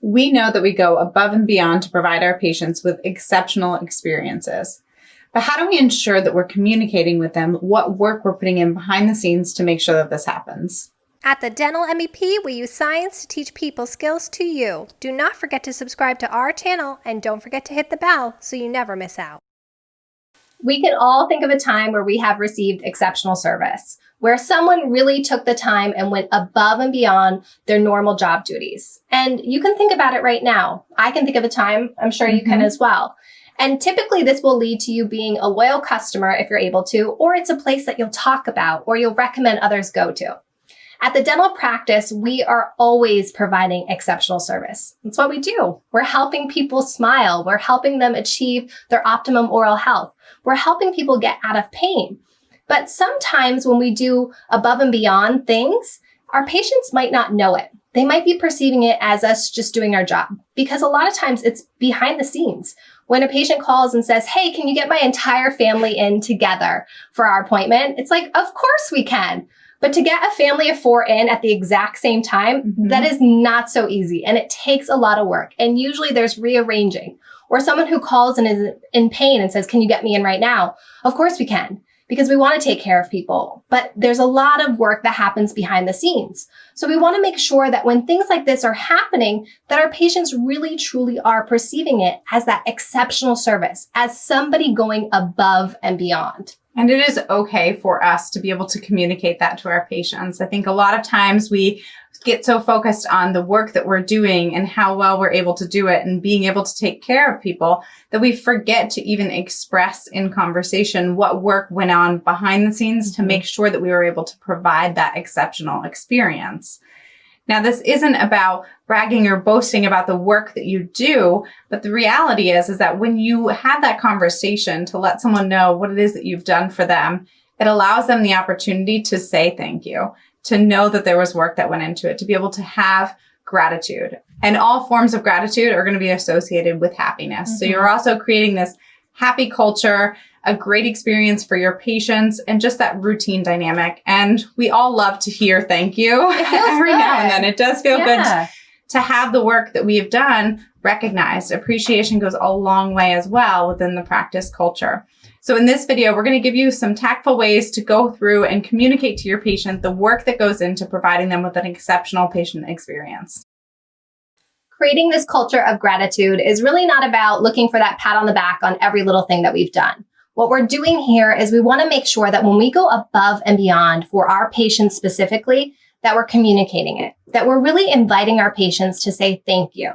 We know that we go above and beyond to provide our patients with exceptional experiences. But how do we ensure that we're communicating with them what work we're putting in behind the scenes to make sure that this happens? At the Dental MEP, we use science to teach people skills to you. Do not forget to subscribe to our channel and don't forget to hit the bell so you never miss out. We can all think of a time where we have received exceptional service, where someone really took the time and went above and beyond their normal job duties. And you can think about it right now. I can think of a time, I'm sure you can as well. And typically this will lead to you being a loyal customer if you're able to, or it's a place that you'll talk about or you'll recommend others go to. At the dental practice, we are always providing exceptional service. That's what we do. We're helping people smile. We're helping them achieve their optimum oral health. We're helping people get out of pain. But sometimes when we do above and beyond things, our patients might not know it. They might be perceiving it as us just doing our job, because a lot of times it's behind the scenes. When a patient calls and says, hey, can you get my entire family in together for our appointment? It's like, of course we can. But to get a family of 4 in at the exact same time, that is not so easy. And it takes a lot of work. And usually there's rearranging. Or someone who calls and is in pain and says, can you get me in right now? Of course we can, because we want to take care of people. But there's a lot of work that happens behind the scenes. So we want to make sure that when things like this are happening, that our patients really truly are perceiving it as that exceptional service, as somebody going above and beyond. And it is okay for us to be able to communicate that to our patients. I think a lot of times we get so focused on the work that we're doing and how well we're able to do it and being able to take care of people that we forget to even express in conversation what work went on behind the scenes to make sure that we were able to provide that exceptional experience. Now, this isn't about bragging or boasting about the work that you do, but the reality is that when you have that conversation to let someone know what it is that you've done for them, it allows them the opportunity to say thank you, to know that there was work that went into it, to be able to have gratitude. And all forms of gratitude are going to be associated with happiness. So you're also creating this happy culture, a great experience for your patients, and just that routine dynamic. And we all love to hear thank you every now and then. It does feel good to have the work that we have done recognized. Appreciation goes a long way as well within the practice culture. So in this video, we're going to give you some tactful ways to go through and communicate to your patient the work that goes into providing them with an exceptional patient experience. Creating this culture of gratitude is really not about looking for that pat on the back on every little thing that we've done. What we're doing here is we want to make sure that when we go above and beyond for our patients specifically, that we're communicating it, that we're really inviting our patients to say thank you,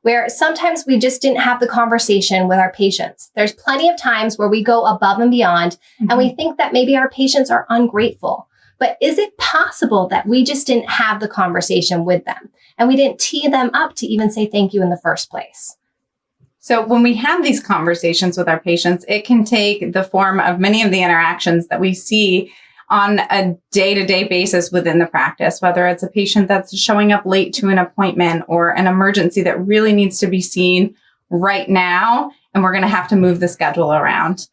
where sometimes we just didn't have the conversation with our patients. There's plenty of times where we go above and beyond and we think that maybe our patients are ungrateful. But is it possible that we just didn't have the conversation with them and we didn't tee them up to even say thank you in the first place? So when we have these conversations with our patients, it can take the form of many of the interactions that we see on a day-to-day basis within the practice, whether it's a patient that's showing up late to an appointment or an emergency that really needs to be seen right now, and we're going to have to move the schedule around.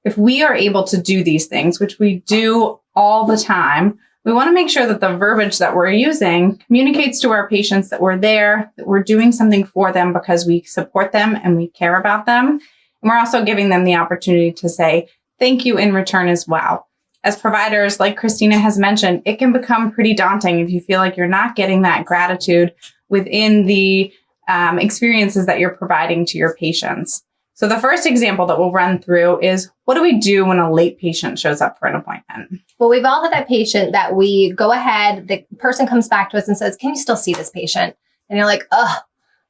If we are able to do these things, which we do all the time, we want to make sure that the verbiage that we're using communicates to our patients that we're there, that we're doing something for them because we support them and we care about them. And we're also giving them the opportunity to say thank you in return as well. As providers, like Christina has mentioned, it can become pretty daunting if you feel like you're not getting that gratitude within the experiences that you're providing to your patients. So the first example that we'll run through is, what do we do when a late patient shows up for an appointment? Well, we've all had that patient that we go ahead, the person comes back to us and says, can you still see this patient? And you're like, oh,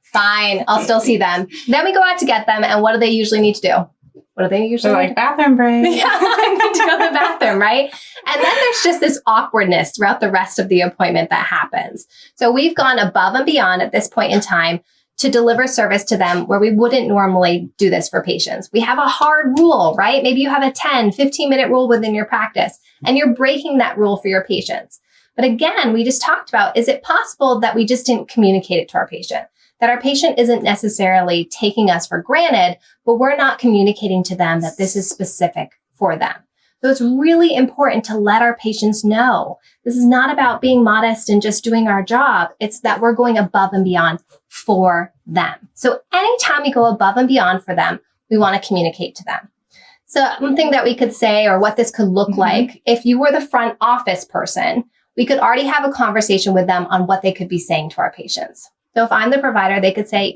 fine, I'll still see them. Then we go out to get them. And what do they usually need to do? What do they usually They're like, bathroom break. Yeah, I need to go to the bathroom, right? And then there's just this awkwardness throughout the rest of the appointment that happens. So we've gone above and beyond at this point in time to deliver service to them where we wouldn't normally do this for patients. We have a hard rule, right? Maybe you have a 10, 15-minute rule within your practice, and you're breaking that rule for your patients. But again, we just talked about, is it possible that we just didn't communicate it to our patient? That our patient isn't necessarily taking us for granted, but we're not communicating to them that this is specific for them. So it's really important to let our patients know this is not about being modest and just doing our job. It's that we're going above and beyond for them. So anytime we go above and beyond for them, we want to communicate to them. So one thing that we could say, or what this could look like, if you were the front office person, we could already have a conversation with them on what they could be saying to our patients. So if I'm the provider, they could say,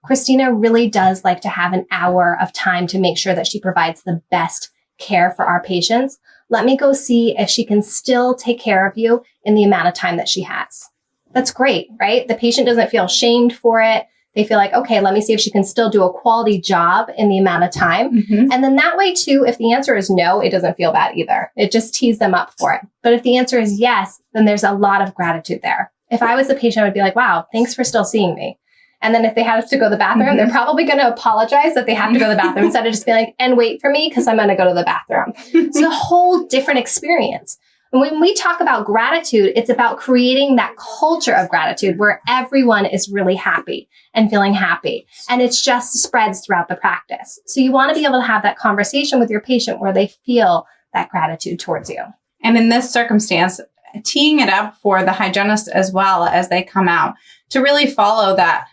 Christina really does like to have an hour of time to make sure that she provides the best care for our patients. Let me go see if she can still take care of you in the amount of time that she has. That's great, right? The patient doesn't feel shamed for it. They feel like, okay, let me see if she can still do a quality job in the amount of time. And then that way too, if the answer is no, it doesn't feel bad either. It just tees them up for it. But if the answer is yes, then there's a lot of gratitude there. If I was the patient, I would be like, wow, thanks for still seeing me. And then if they have to go to the bathroom, they're probably going to apologize that they have to go to the bathroom instead of just being like, and wait for me because I'm going to go to the bathroom. It's a whole different experience. And when we talk about gratitude, it's about creating that culture of gratitude where everyone is really happy and feeling happy. And it just spreads throughout the practice. So you want to be able to have that conversation with your patient where they feel that gratitude towards you. And in this circumstance, teeing it up for the hygienist as well as they come out to really follow that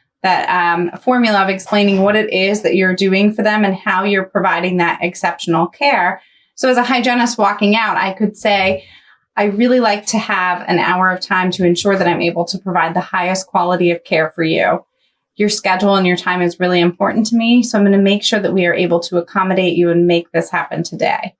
formula of explaining what it is that you're doing for them and how you're providing that exceptional care. So as a hygienist walking out, I could say, I really like to have an hour of time to ensure that I'm able to provide the highest quality of care for you. Your schedule and your time is really important to me, so I'm going to make sure that we are able to accommodate you and make this happen today.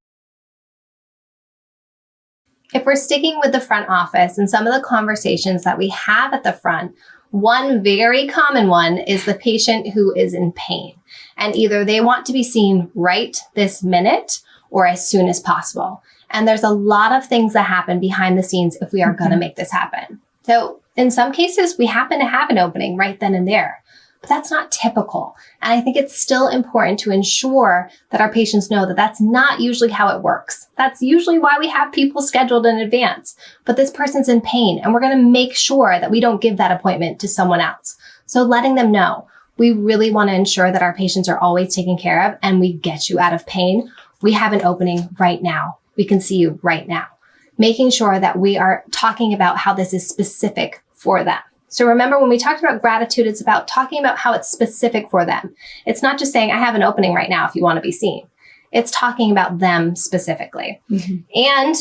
If we're sticking with the front office and some of the conversations that we have at the front, one very common one is the patient who is in pain. And either they want to be seen right this minute or as soon as possible. And there's a lot of things that happen behind the scenes if we are going to make this happen. So in some cases, we happen to have an opening right then and there. But that's not typical. And I think it's still important to ensure that our patients know that that's not usually how it works. That's usually why we have people scheduled in advance. But this person's in pain, and we're going to make sure that we don't give that appointment to someone else. So letting them know, we really want to ensure that our patients are always taken care of and we get you out of pain. We have an opening right now. We can see you right now. Making sure that we are talking about how this is specific for them. So remember, when we talked about gratitude, it's about talking about how it's specific for them. It's not just saying, I have an opening right now if you want to be seen. It's talking about them specifically. And,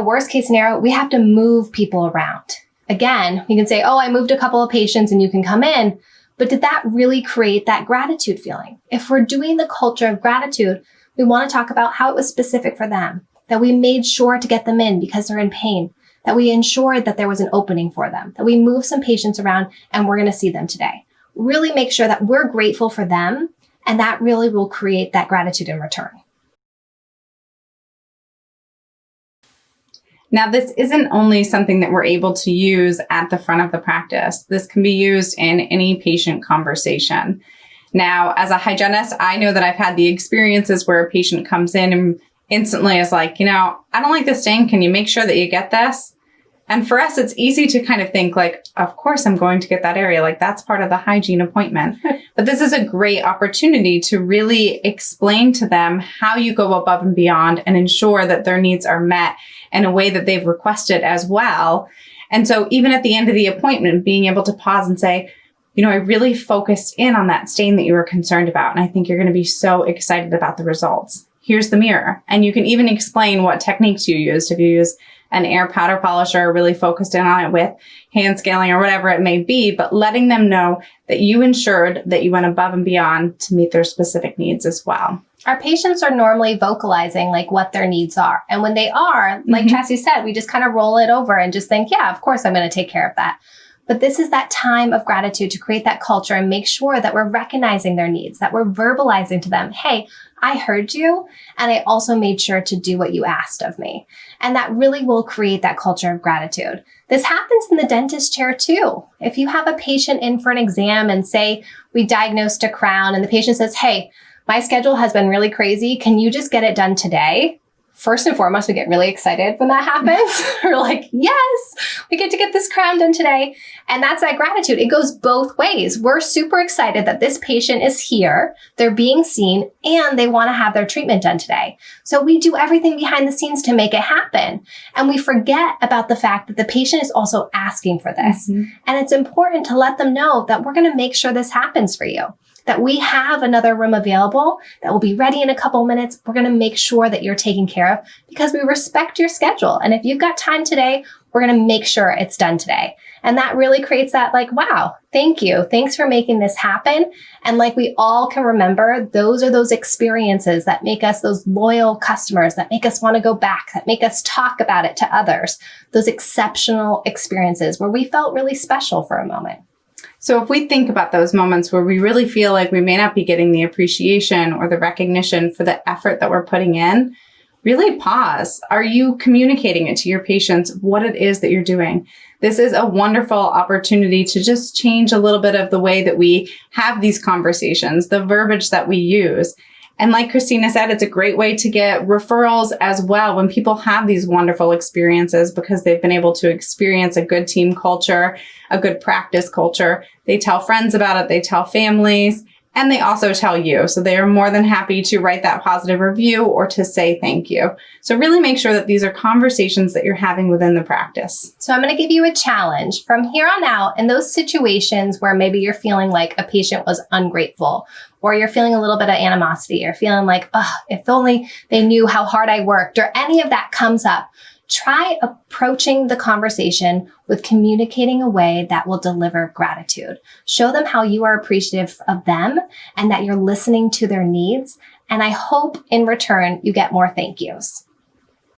worst case scenario, we have to move people around. Again, we can say, oh, I moved a couple of patients and you can come in. But did that really create that gratitude feeling? If we're doing the culture of gratitude, we want to talk about how it was specific for them, that we made sure to get them in because they're in pain, that we ensured that there was an opening for them, that we moved some patients around and we're going to see them today. Really make sure that we're grateful for them, and that really will create that gratitude in return. Now, this isn't only something that we're able to use at the front of the practice. This can be used in any patient conversation. Now, as a hygienist, I know that I've had the experiences where a patient comes in and instantly is like, I don't like this stain. Can you make sure that you get this? And for us, it's easy to kind of think like, of course I'm going to get that area. Like that's part of the hygiene appointment. But this is a great opportunity to really explain to them how you go above and beyond and ensure that their needs are met in a way that they've requested as well. And so even at the end of the appointment, being able to pause and say, I really focused in on that stain that you were concerned about. And I think you're going to be so excited about the results. Here's the mirror. And you can even explain what techniques you used. If you use an air powder polisher, really focused in on it with hand scaling or whatever it may be, but letting them know that you ensured that you went above and beyond to meet their specific needs as well. Our patients are normally vocalizing like what their needs are. And when they are, like Chassie said, we just kind of roll it over and just think, yeah, of course I'm going to take care of that. But this is that time of gratitude to create that culture and make sure that we're recognizing their needs, that we're verbalizing to them, hey, I heard you, and I also made sure to do what you asked of me. And that really will create that culture of gratitude. This happens in the dentist chair too. If you have a patient in for an exam and say we diagnosed a crown and the patient says, hey, my schedule has been really crazy. Can you just get it done today? first and foremost, we get really excited when that happens. We're like, yes, we get to get this crown done today. And that's that gratitude. It goes both ways. We're super excited that this patient is here, they're being seen, and they want to have their treatment done today. So we do everything behind the scenes to make it happen. And we forget about the fact that the patient is also asking for this. And it's important to let them know that we're going to make sure this happens for you, that we have another room available that will be ready in a couple minutes. We're going to make sure that you're taken care of because we respect your schedule. And if you've got time today, we're going to make sure it's done today. And that really creates that like, wow, thank you. Thanks for making this happen. And like we all can remember, those are those experiences that make us those loyal customers, that make us want to go back, that make us talk about it to others. Those exceptional experiences where we felt really special for a moment. So if we think about those moments where we really feel like we may not be getting the appreciation or the recognition for the effort that we're putting in, really pause. Are you communicating it to your patients what it is that you're doing? This is a wonderful opportunity to just change a little bit of the way that we have these conversations, the verbiage that we use. And like Christina said, it's a great way to get referrals as well when people have these wonderful experiences because they've been able to experience a good team culture, a good practice culture. They tell friends about it, they tell families, and they also tell you. So they are more than happy to write that positive review or to say thank you. So really make sure that these are conversations that you're having within the practice. So I'm going to give you a challenge from here on out in those situations where maybe you're feeling like a patient was ungrateful, or you're feeling a little bit of animosity, or feeling like, oh, if only they knew how hard I worked, or any of that comes up. Try approaching the conversation with communicating a way that will deliver gratitude. Show them how you are appreciative of them and that you're listening to their needs. And I hope in return you get more thank yous.